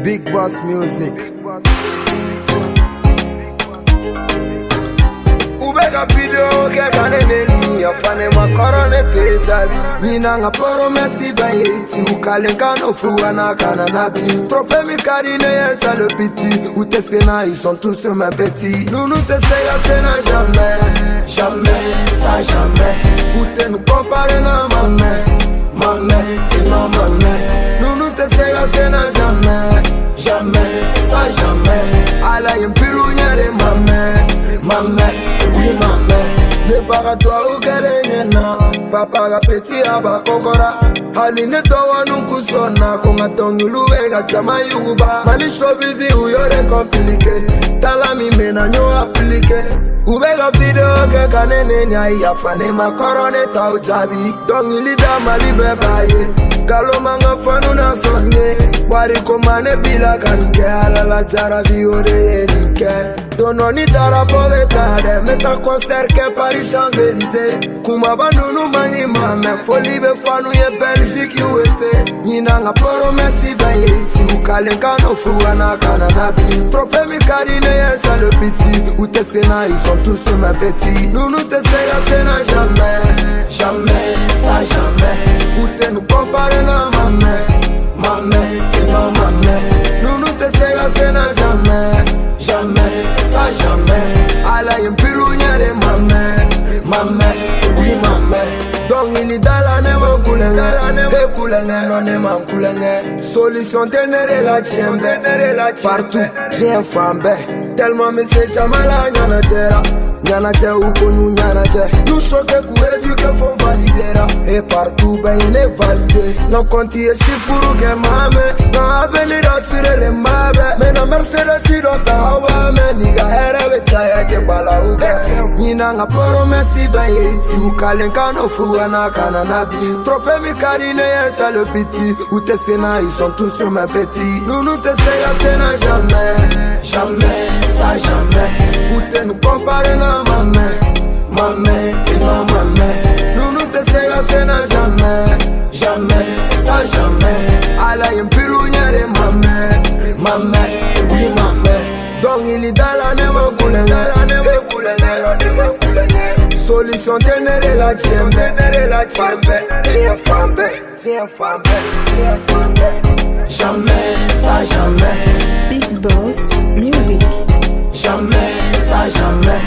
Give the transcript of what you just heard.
Big Boss Music. Ubega video ke kaneneni afane makorone pejabi Nina nga promesse baye si ukalenga no fuana kana nabi Trophée mi karine yesa le petit Ou tes sénats ils sont tous mes petits Nous te ségasena jamais Jamais, ça jamais Ou te nous comparer na mamé et non mamé Nous te ségasena jamais Jamais, ça jamais Ala yimpilu nyere mamé oui mamé ne para toi ou kerenyena Papa ga petit aba kokora Hali ne towa nukusona Konga tongulu wega chama yuba Mali showbizi uyore compliqué Tala mi mena nyo appliqué Ubega video ke kanene nyai Afane makorone ta ujabi Tongi lida mali bebaye Kalo manga fanu na sonye Wari komane bila kanike Alala jara viode yenike Dono ni dara pove tade Meta concert ke Paris Champs-Élysées Kuma banunu mangi mame Foli be fanu ye Belgique USA Nina nga promesse baye Si ukalenga no fuana kana nabi Trophée mi karine yesa le petit Ou tes sénats ils sont tous mes petits Nous te ségasena jamais Jamais, ça jamais Ou te nous comparer na mamé et non mamé Nous te ségasena jamais Jamais, ça jamais Ala yimpilu nyere mamé oui mamé Donc il est dans la neme koulenge He koulenge non ne man koulenge Solution tenere la tiembe Partout j'ai fambe Tellement me se chamala nyana jera Nyana che ukonu nyana che Nous choquer ku éduquer faut validera Et partout ben il est validé Non conti e shifuru ke mame Na avenir assurer les mabe Mais na Mercedes si do sa hawa me Niga here we chaya ke bala uke Nina nga promesse baye Si ukalenga no fuana kana nabi Trophée mi karine yesa le petit Ou tes sénats ils sont tous mes petits Nous te ségasena jamais Jamais, ça jamais Ou te nous comparer na mamé et non mamé Nous te ségasena jamais ça jamais Ala yimpilu nyere mamé oui mamé Donc il est dans la neme koulenge Solution tenere la tiembe Tiens fambe Jamais, ça jamais Big Boss Music. Jamais, ça jamais